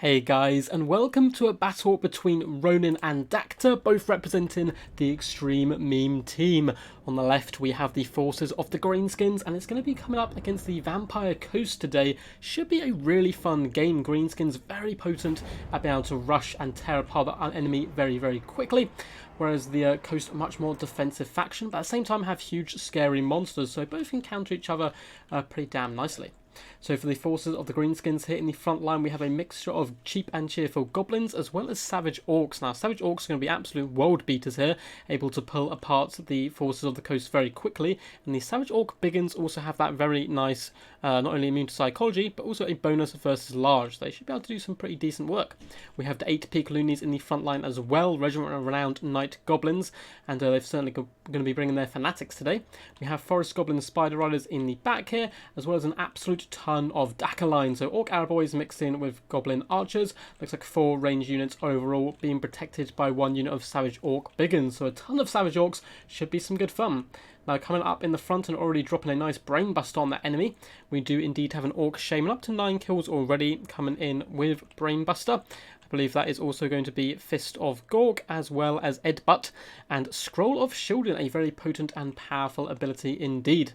Hey guys, and welcome to a battle between Ronin and Dacta, both representing the Extreme Meme team. On the left we have the forces of the Greenskins, and it's going to be coming up against the Vampire Coast today. Should be a really fun game. Greenskins very potent at being able to rush and tear apart the enemy very quickly, whereas the Coast much more defensive faction, but at the same time have huge scary monsters, so both can counter each other pretty damn nicely. So for the forces of the Greenskins here in the front line, we have a mixture of cheap and cheerful goblins as well as savage orcs. Now, savage orcs are going to be absolute world beaters here, able to pull apart the forces of the coast very quickly. And the savage orc biggins also have that very nice, not only immune to psychology, but also a bonus versus large. They should be able to do some pretty decent work. We have the 8 peak loonies in the front line as well, Regiment of Renowned Knight Goblins, and they've certainly going to be bringing their fanatics today. We have Forest Goblin Spider Riders in the back here, as well as an absolute ton of Dakka line. So Orc Arrowboys mixed in with Goblin Archers. Looks like 4 range units overall, being protected by 1 unit of Savage Orc Biggins. So a ton of Savage Orcs, should be some good fun. Now coming up in the front and already dropping a nice Brainbuster on that enemy, we do indeed have an Orc Shaman up to 9 kills already coming in with Brainbuster. I believe that is also going to be Fist of Gork as well as Edbutt, and Scroll of Shielding, a very potent and powerful ability indeed.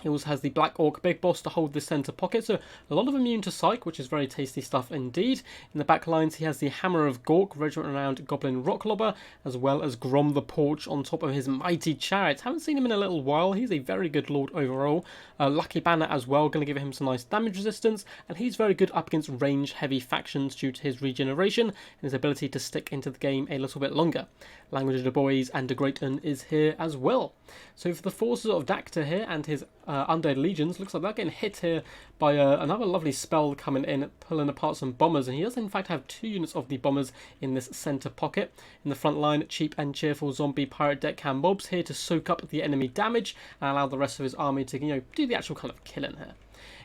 He also has the Black Orc Big Boss to hold the centre pocket, so a lot of immune to Psych, which is very tasty stuff indeed. In the back lines, he has the Hammer of Gork, Regiment around Goblin Rocklobber, as well as Grom the Porch on top of his Mighty Chariot. Haven't seen him in a little while. He's a very good lord overall. Lucky Banner as well, going to give him some nice damage resistance, and he's very good up against range heavy factions due to his regeneration and his ability to stick into the game a little bit longer. Language of the Boys and De Greaton is here as well. So for the forces of Dacta here and his Undead Legions, looks like they're getting hit here by another lovely spell coming in, pulling apart some bombers, and he does in fact have 2 units of the bombers in this centre pocket. In the front line, cheap and cheerful zombie pirate deckhand mobs here to soak up the enemy damage and allow the rest of his army to, do the actual kind of killing here.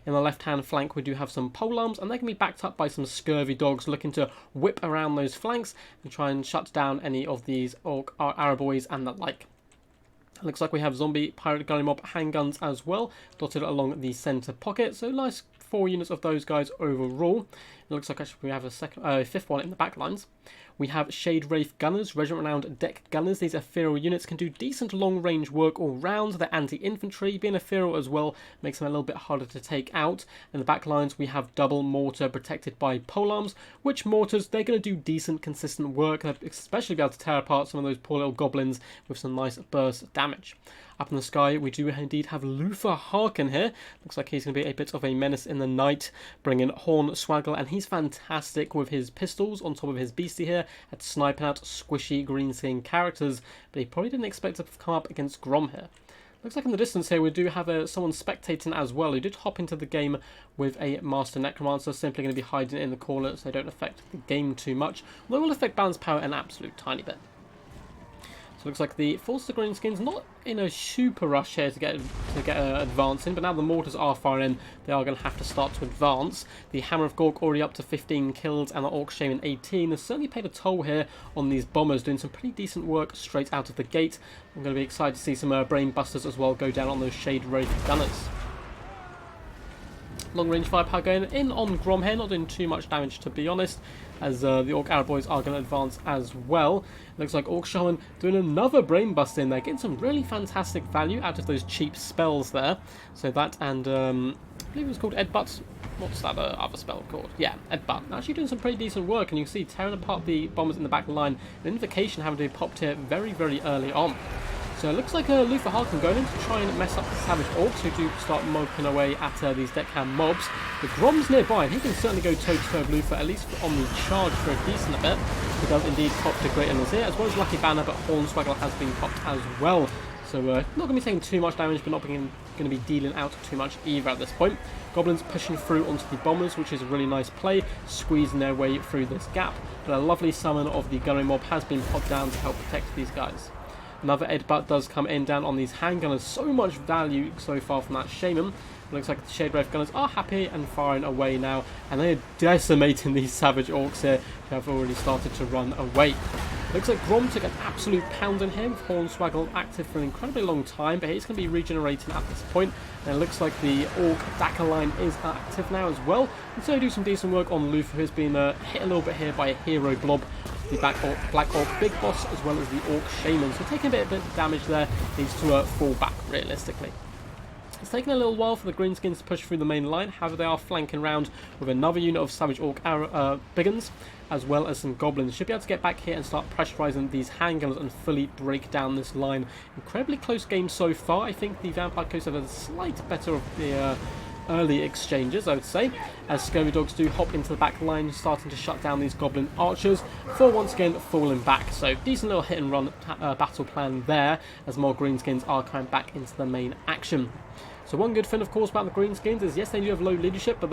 In the left-hand flank, we do have some polearms, and they can be backed up by some scurvy dogs looking to whip around those flanks and try and shut down any of these Orc Arrowboys and the like. Looks like we have zombie pirate gunny mob handguns as well, dotted along the centre pocket. So nice 4 units of those guys overall. It looks like actually we have a 5th one in the back lines. We have Shade Wraith Gunners, Regiment Renowned Deck Gunners. These ethereal units can do decent long range work all round. They're anti-infantry. Being ethereal as well makes them a little bit harder to take out. In the back lines we have Double Mortar protected by polearms, which mortars, they're going to do decent consistent work, especially be able to tear apart some of those poor little goblins with some nice burst of damage. Up in the sky, we do indeed have Luther Harkin here. Looks like he's going to be a bit of a menace in the night, bringing Horn Swaggle, and he's fantastic with his pistols on top of his beastie here at sniping out squishy Greenskin characters, but he probably didn't expect to come up against Grom here. Looks like in the distance here we do have someone spectating as well, who did hop into the game with a Master Necromancer, simply going to be hiding in the corner so they don't affect the game too much, although it will affect balance power an absolute tiny bit. So it looks like the forces of Greenskins not in a super rush here to get advancing, but now the mortars are firing in, they are going to have to start to advance. The Hammer of Gork already up to 15 kills, and the Orc Shaman 18 has certainly paid a toll here on these bombers, doing some pretty decent work straight out of the gate. I'm going to be excited to see some Brain Busters as well go down on those Shade Wraith Gunners. Long range firepower going in on Grom here, not doing too much damage to be honest, as the Orc Arrowboys are going to advance as well. Looks like Orc Shaman doing another Brain Bust in there, getting some really fantastic value out of those cheap spells there. So that and I believe it was called Edbutt. What's that other spell called? Yeah, Edbutt. Actually doing some pretty decent work, and you can see tearing apart the bombers in the back line. An invocation having to be popped here very early on. So it looks like Luther Harkin going in to try and mess up the Savage Orcs, who do start moping away at these deckhand mobs. The Grom's nearby, and he can certainly go toe-to-toe with Luther, at least on the charge for a decent bit. He does indeed pop De Greaton here, as well as Lucky Banner, but Hornswaggle has been popped as well. So not going to be taking too much damage, but not going to be dealing out too much either at this point. Goblins pushing through onto the bombers, which is a really nice play, squeezing their way through this gap. But a lovely summon of the gunnery mob has been popped down to help protect these guys. Another Edbutt does come in down on these handgunners. So much value so far from that Shaman. It looks like the Shade Wraith Gunners are happy and firing away now, and they are decimating these Savage Orcs here, who have already started to run away. Looks like Grom took an absolute pounding here with Hornswaggle active for an incredibly long time, but he's going to be regenerating at this point. And it looks like the Orc Dakka line is active now as well. And so do some decent work on Luther, who's been hit a little bit here by a hero blob, the Black Orc Big Boss, as well as the Orc Shaman. So taking a bit of damage there, needs to fall back realistically. It's taken a little while for the Greenskins to push through the main line, however they are flanking round with another unit of Savage Orc Biggins, as well as some Goblins. Should be able to get back here and start pressurising these handgunners and fully break down this line. Incredibly close game so far. I think the Vampire Coast have a slight better of the early exchanges, I would say, as Scurvy Dogs do hop into the back line, starting to shut down these Goblin Archers, for once again falling back. So decent little hit and run battle plan there, as more Greenskins are coming back into the main action. So one good thing, of course, about the Greenskins is, yes, they do have low leadership, but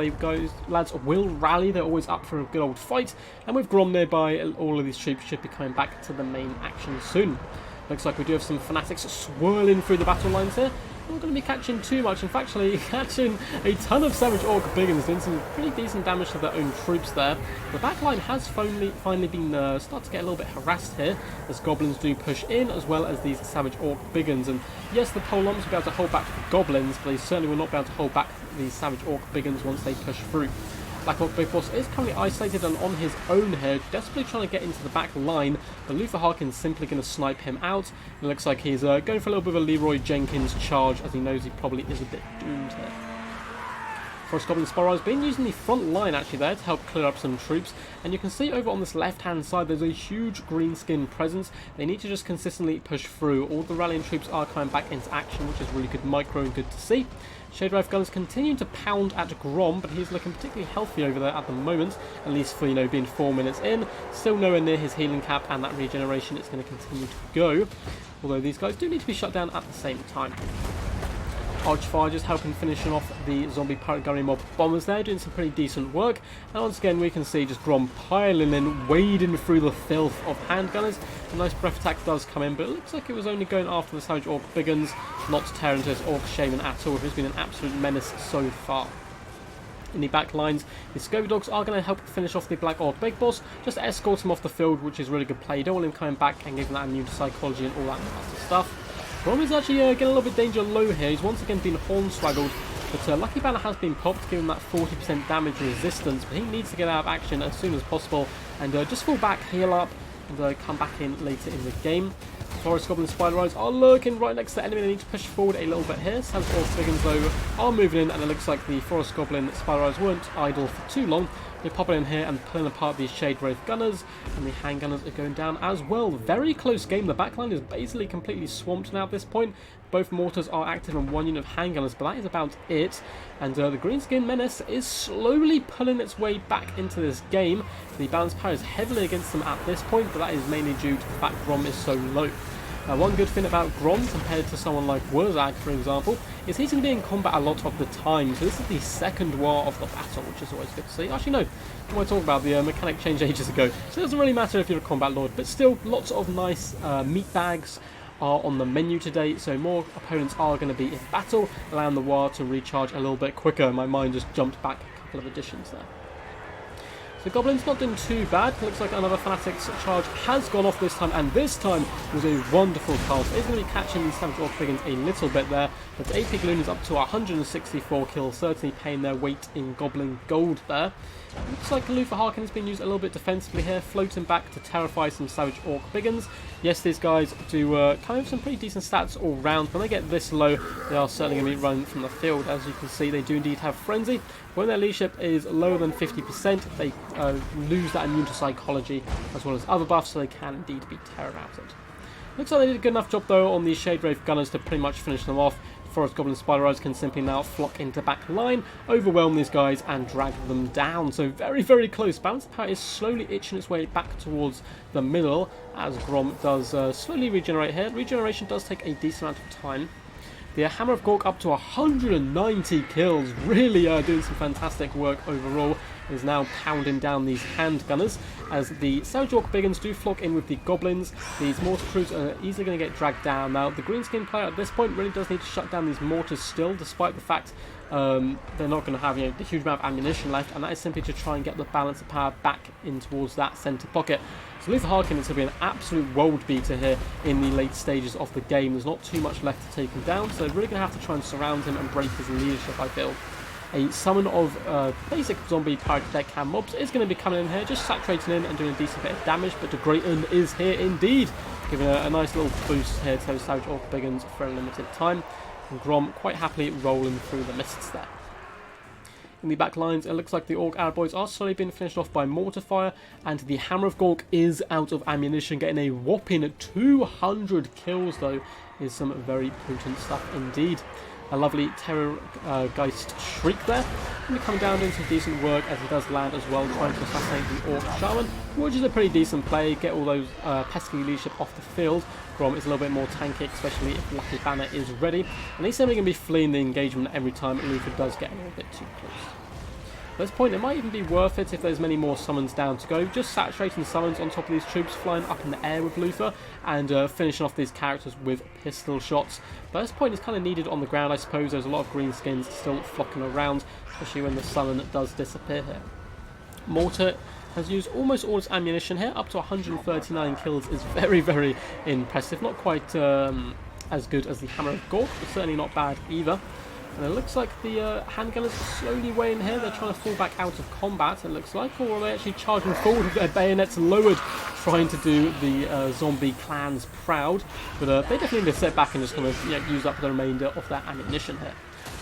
lads will rally. They're always up for a good old fight. And with Grom nearby, all of these troops should be coming back to the main action soon. Looks like we do have some Fanatics swirling through the battle lines here. Not going to be catching too much. In fact, actually catching a ton of Savage Orc Biggins, doing some pretty decent damage to their own troops there. The backline has finally been started to get a little bit harassed here, as Goblins do push in, as well as these Savage Orc Biggins. And yes, the Polums will be able to hold back the Goblins, but they certainly will not be able to hold back these Savage Orc Biggins once they push through. Black Orc Big Boss is currently isolated and on his own here, desperately trying to get into the back line, but Luther Harkin's simply going to snipe him out. It looks like he's going for a little bit of a Leroy Jenkins charge, as he knows he probably is a bit doomed here. Forest Goblin Spyro's been using the front line actually there to help clear up some troops, and you can see over on this left hand side there's a huge Greenskin presence. They need to just consistently push through. All the rallying troops are coming back into action, which is really good micro and good to see. Shade Wraith Gunners continuing to pound at Grom, but he's looking particularly healthy over there at the moment, at least for, being 4 minutes in. Still nowhere near his healing cap, and that regeneration is going to continue to go, although these guys do need to be shut down at the same time. Archfire just helping finishing off the zombie pirate gunnery mob bombers there, doing some pretty decent work. And once again we can see just Grom piling in, wading through the filth of handgunners. A nice breath attack does come in, but it looks like it was only going after the Savage Orc Biggins, not tearing into his Orc Shaman at all, who's been an absolute menace so far. In the back lines, the Scurvy Dogs are going to help finish off the Black Orc Big Boss, just escort him off the field, which is really good play. You don't want him coming back and giving that immune to psychology and all that nasty stuff. Grom is actually getting a little bit danger low here. He's once again been hornswaggled, but Lucky Banner has been popped, giving that 40% damage resistance, but he needs to get out of action as soon as possible and just fall back, heal up, and come back in later in the game. Forest Goblin Spider Eyes are lurking right next to the enemy. They need to push forward a little bit here. Savage Orc Biggins, though, are moving in, and it looks like the Forest Goblin Spider Eyes weren't idle for too long. They're popping in here and pulling apart these Shade Wraith Gunners, and the handgunners are going down as well. Very close game. The backline is basically completely swamped now at this point. Both mortars are active on one unit of handgunners, but that is about it. And the Greenskin Menace is slowly pulling its way back into this game. The balance power is heavily against them at this point, but that is mainly due to the fact Grom is so low. One good thing about Grom compared to someone like Wurzag, for example, is he's going to be in combat a lot of the time. So this is the second war of the battle, which is always good to see. Actually, no, I want to talk about the mechanic change ages ago. So it doesn't really matter if you're a combat lord, but still lots of nice meat bags are on the menu today, so more opponents are going to be in battle, allowing the war to recharge a little bit quicker. My mind just jumped back a couple of additions there. The Goblin's not doing too bad. Looks like another Fanatics charge has gone off this time, and this time was a wonderful cast. It's going to be catching these Savage Orc Biggins a little bit there, but the AP Gloon is up to 164 kills, certainly paying their weight in Goblin gold there. Looks like Luther Harkin has been used a little bit defensively here, floating back to terrify some Savage Orc Biggins. Yes, these guys do kind of some pretty decent stats all round. When they get this low, they are certainly going to be running from the field. As you can see, they do indeed have Frenzy. When their leadership is lower than 50%, they lose that immune to psychology as well as other buffs, so they can indeed be terror-routed. Looks like they did a good enough job though on these Shade Wraith Gunners to pretty much finish them off. Forest Goblin Spider Eyes can simply now flock into back line, overwhelm these guys and drag them down. So very, very close. Balance power is slowly itching its way back towards the middle as Grom does slowly regenerate here. Regeneration does take a decent amount of time. The Hammer of Gork up to 190 kills, really doing some fantastic work overall. is now pounding down these handgunners as the Savage Orc Biggins do flock in with the goblins. These mortar crews are easily going to get dragged down. Now, the Greenskin player at this point really does need to shut down these mortars still, despite the fact they're not going to have, you know, the huge amount of ammunition left, and that is simply to try and get the balance of power back in towards that centre pocket. So Luther Harkin is going to be an absolute world beater here in the late stages of the game. There's not too much left to take him down, so they're really going to have to try and surround him and break his leadership, I feel. A summon of basic zombie pyrokinetic cam mobs is going to be coming in here, just saturating in and doing a decent bit of damage, but the Great Un is here indeed, giving a nice little boost here to those Savage Orc Biggins for a limited time. And Grom quite happily rolling through the mists there. In the back lines, it looks like the Orc Arab boys are slowly being finished off by mortar fire, and the Hammer of Gork is out of ammunition, getting a whopping 200 kills though, is some very potent stuff indeed. A lovely Terrorgeist Shriek there. And coming down doing some decent work as he does land as well, trying to assassinate the Orc Shaman, which is a pretty decent play. Get all those pesky leadership off the field. Grom is a little bit more tanky, especially if Lucky Banner is ready. And he's simply going to be fleeing the engagement every time Luther does get a little bit too close. At this point, it might even be worth it if there's many more summons down to go. Just saturating summons on top of these troops, flying up in the air with Luther, and finishing off these characters with pistol shots. But at this point, it's kind of needed on the ground, I suppose. There's a lot of Greenskins still flocking around, especially when the summon does disappear here. Mortar has used almost all its ammunition here. Up to 139 kills is very, very impressive. Not quite as good as the Hammer of Gork, but certainly not bad either. And it looks like the handgunners are slowly weighing here. They're trying to fall back out of combat, it looks like, or are they actually charging forward with their bayonets lowered, trying to do the zombie clans proud. But they definitely need to sit back and just kind of, you know, use up the remainder of that ammunition here.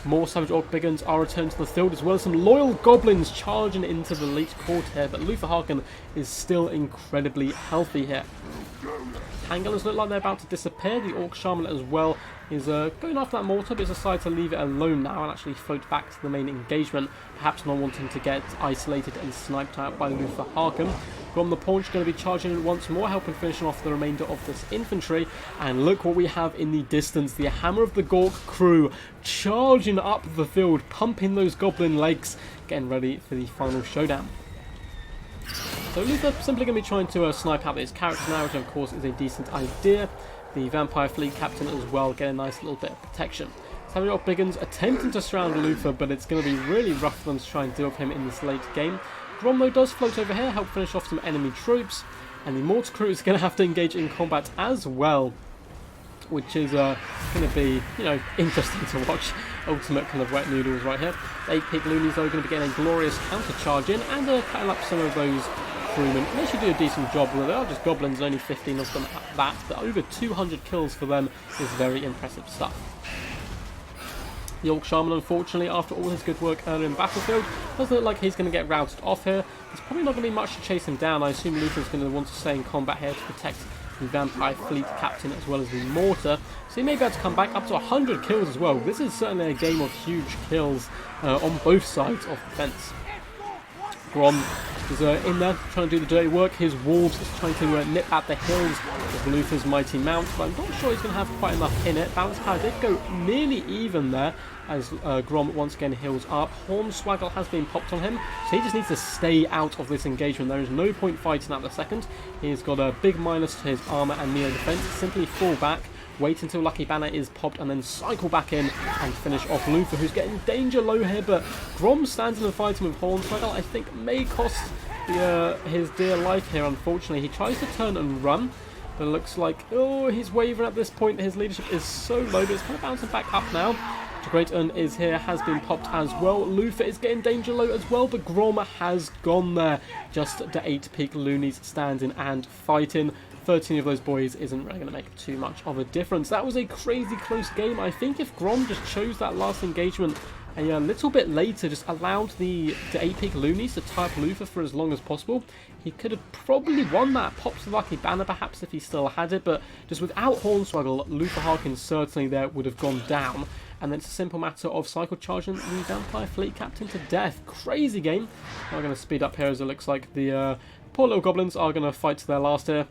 More Savage Orc Biggins are returned to the field, as well as some loyal goblins charging into the late court here. But Luther Harkin is still incredibly healthy here. Handgunners look like they're about to disappear. The Orc Shaman as well is going after that mortar, but has decided to leave it alone now and actually float back to the main engagement, perhaps not wanting to get isolated and sniped out by Luther Harkin. Grom the Paunch going to be charging in once more, helping finishing off the remainder of this infantry. And look what we have in the distance, the Hammer of the Gork crew charging up the field, pumping those goblin legs, getting ready for the final showdown. So Luther simply going to be trying to snipe out these characters now, which of course is a decent idea. The Vampire Fleet Captain as well get a nice little bit of protection. Savage Orc Biggins attempting to surround Luther, but it's going to be really rough for them to try and deal with him in this late game. Grom though does float over here, help finish off some enemy troops, and the Mortar crew is going to have to engage in combat as well, which is going to be, you know, interesting to watch. Ultimate kind of wet noodles right here. 8 Peak Loonies though are going to be getting a glorious counter charge in, and cutting up some of those crewmen. They should do a decent job, although they are just goblins, only 15 of them at that. But over 200 kills for them is very impressive stuff. The Orc Shaman, unfortunately, after all his good work earlier in Battlefield, does look like he's going to get routed off here. There's probably not going to be much to chase him down. I assume Luther's going to want to stay in combat here to protect the Vampire Fleet Captain as well as the Mortar. So he may be able to come back up to 100 kills as well. This is certainly a game of huge kills on both sides of the fence. Grom is in there trying to do the dirty work. His Wolves is trying to nip at the hills of Luther's mighty mount, but I'm not sure he's going to have quite enough in it. Balance power did go nearly even there as Grom once again heals up. Hornswaggle has been popped on him, so he just needs to stay out of this engagement. There is no point fighting at the second. He's got a big minus to his armour and neo defense. Simply fall back, wait until Lucky Banner is popped, and then cycle back in and finish off Luther, who's getting danger low here. But Grom stands in and fighting with Hornswaggle. I think may cost his dear life here, unfortunately. He tries to turn and run, but it looks like, oh, he's wavering at this point. His leadership is so low, but it's kind of bouncing back up now. The Great Un is here, has been popped as well. Luther is getting danger low as well, but Grom has gone there. Just the 8 Peak Loonies standing and fighting. 13 of those boys isn't really going to make too much of a difference. That was a crazy close game. I think if Grom just chose that last engagement a little bit later, just allowed the 8 Peak Loonies to tie up Luther for as long as possible, he could have probably won that. Pops the Lucky Banner perhaps if he still had it, but just without Hornswaggle, Luther Harkin certainly there would have gone down. And then it's a simple matter of cycle charging the Vampire Fleet Captain to death. Crazy game. I'm going to speed up here as it looks like the poor little goblins are going to fight to their last here,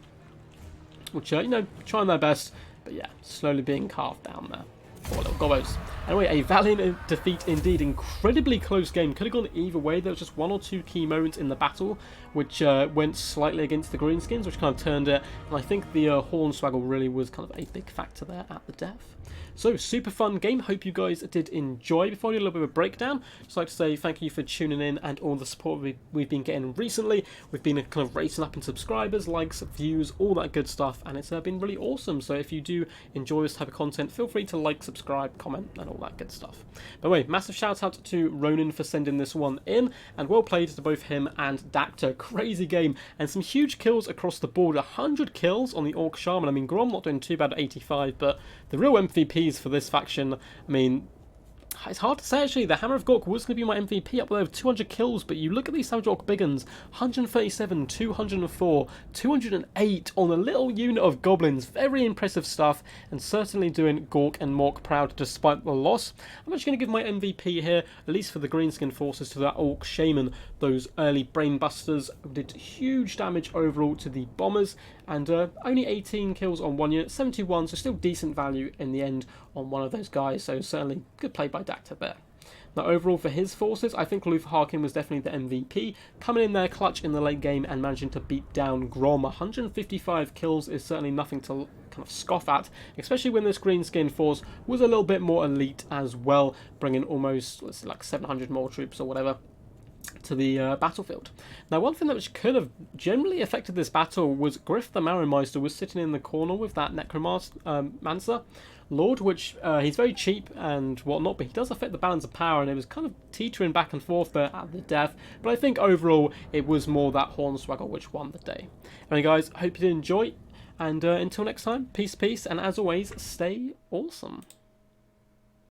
which, you know, trying their best, but yeah, slowly being carved down there. Poor little gobbos. Anyway, a valiant defeat indeed. Incredibly close game. Could have gone either way. There was just one or two key moments in the battle which went slightly against the Greenskins, which kind of turned it. And I think the Hornswaggle really was kind of a big factor there at the death. So, super fun game. Hope you guys did enjoy. Before I do a little bit of a breakdown, just like to say thank you for tuning in and all the support we've been getting recently. We've been kind of racing up in subscribers, likes, views, all that good stuff, and it's been really awesome. So if you do enjoy this type of content, feel free to like, subscribe, comment, and all that good stuff. By the way, massive shout out to Ronan for sending this one in, and well played to both him and Dacta. Crazy game, and some huge kills across the board. 100 kills on the Orc Shaman. I mean, Grom not doing too bad at 85, but the real MVPs for this faction, I mean, it's hard to say actually. The Hammer of Gork was going to be my MVP up there with 200 kills, but you look at these Savage Orc Biggins, 137, 204, 208 on a little unit of goblins. Very impressive stuff, and certainly doing Gork and Mork proud despite the loss. I'm actually going to give my MVP here, at least for the Greenskin forces, to that Orc Shaman. Those early Brainbusters did huge damage overall to the Bombers, and only 18 kills on one unit, 71, so still decent value in the end on one of those guys, so certainly good play by Dacta there. Now overall for his forces, I think Luther Harkin was definitely the MVP, coming in there clutch in the late game and managing to beat down Grom. 155 kills is certainly nothing to kind of scoff at, especially when this Greenskin force was a little bit more elite as well, bringing almost, let's say, like 700 more troops or whatever to the battlefield. Now, one thing that which could have generally affected this battle was Griff the Marrowmeister was sitting in the corner with that Necromancer Lord, which he's very cheap and whatnot, but he does affect the balance of power, and it was kind of teetering back and forth there at the death. But I think overall it was more that Hornswaggle which won the day. Anyway, guys, hope you did enjoy, and until next time, peace, and as always, stay awesome.